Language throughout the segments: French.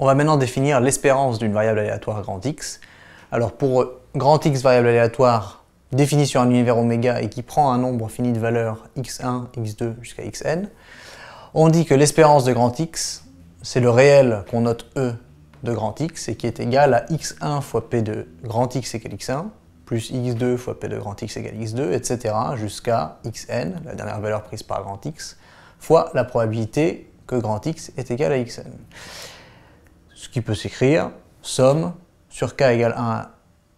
On va maintenant définir l'espérance d'une variable aléatoire grand X. Alors pour grand X variable aléatoire définie sur un univers oméga et qui prend un nombre fini de valeurs x1, x2 jusqu'à xn, on dit que l'espérance de grand X, c'est le réel qu'on note E de grand X et qui est égal à x1 fois p de grand X égale x1 plus x2 fois p de grand X égale x2, etc. jusqu'à xn, la dernière valeur prise par grand X, fois la probabilité que grand X est égal à xn. Ce qui peut s'écrire somme sur k égale 1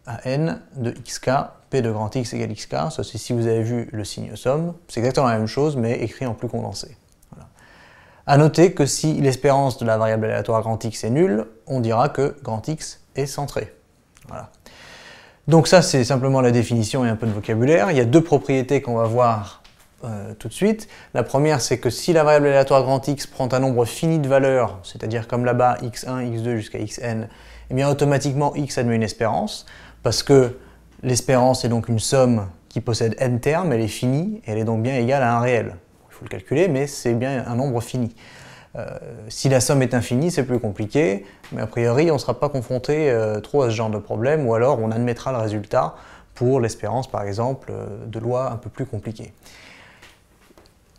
à n de xk, p de grand X égale xk. Ça c'est si vous avez vu le signe somme. C'est exactement la même chose, mais écrit en plus condensé. Voilà. À noter que si l'espérance de la variable aléatoire grand X est nulle, on dira que grand X est centré. Voilà. Donc ça c'est simplement la définition et un peu de vocabulaire. Il y a deux propriétés qu'on va voir tout de suite. La première, c'est que si la variable aléatoire grand X prend un nombre fini de valeurs, c'est-à-dire comme là-bas x1, x2 jusqu'à xn, eh bien automatiquement x admet une espérance, parce que l'espérance est donc une somme qui possède n termes, elle est finie, et elle est donc bien égale à un réel. Il faut le calculer, mais c'est bien un nombre fini. Si la somme est infinie, c'est plus compliqué, mais a priori on ne sera pas confronté trop à ce genre de problème, ou alors on admettra le résultat pour l'espérance par exemple de lois un peu plus compliquées.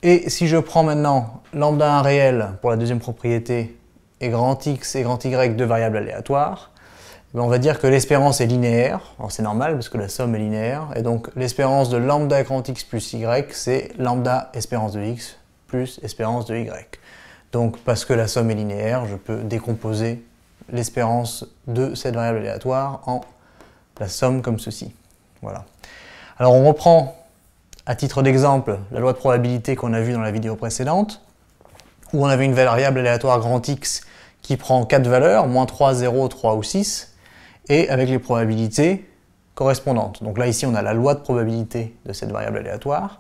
Et si je prends maintenant lambda 1 réel pour la deuxième propriété et grand X et grand Y deux variables aléatoires, on va dire que l'espérance est linéaire. Alors c'est normal parce que la somme est linéaire. Et donc l'espérance de lambda grand X plus Y, c'est lambda espérance de X plus espérance de Y. Donc parce que la somme est linéaire, je peux décomposer l'espérance de cette variable aléatoire en la somme comme ceci. Voilà. Alors on reprend à titre d'exemple, la loi de probabilité qu'on a vue dans la vidéo précédente, où on avait une variable aléatoire grand X qui prend 4 valeurs, moins 3, 0, 3 ou 6, et avec les probabilités correspondantes. Donc là, ici, on a la loi de probabilité de cette variable aléatoire.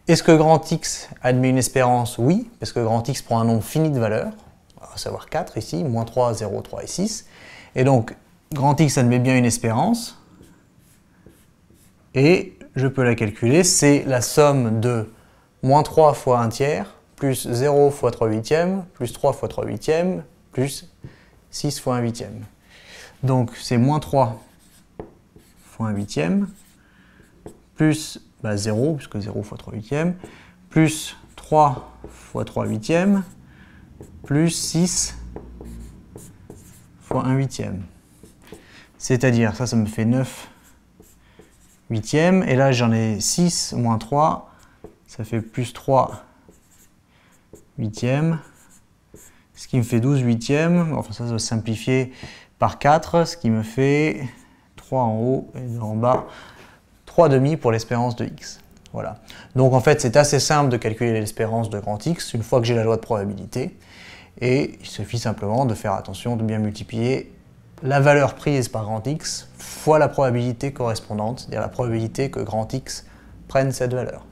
Est-ce que grand X admet une espérance? Oui, parce que grand X prend un nombre fini de valeurs, à savoir 4 ici, moins 3, 0, 3 et 6. Et donc, grand X admet bien une espérance, et je peux la calculer, c'est la somme de moins 3 fois 1 tiers, plus 0 fois 3 huitièmes, plus 3 fois 3 huitièmes, plus 6 fois 1 huitième. Donc c'est moins 3 fois 1 huitième, plus 0, puisque 0 fois 3 huitièmes, plus 3 fois 3 huitièmes, plus 6 fois 1 huitième. C'est-à-dire, ça me fait 9 huitièmes, et là j'en ai 6 moins 3, ça fait plus 3 huitièmes, ce qui me fait 12 huitièmes, enfin ça va se simplifier par 4, ce qui me fait 3 en haut et 2 en bas, 3 demi pour l'espérance de X. Voilà. Donc en fait c'est assez simple de calculer l'espérance de grand X une fois que j'ai la loi de probabilité, et il suffit simplement de faire attention de bien multiplier la valeur prise par grand X fois la probabilité correspondante, c'est-à-dire la probabilité que grand X prenne cette valeur.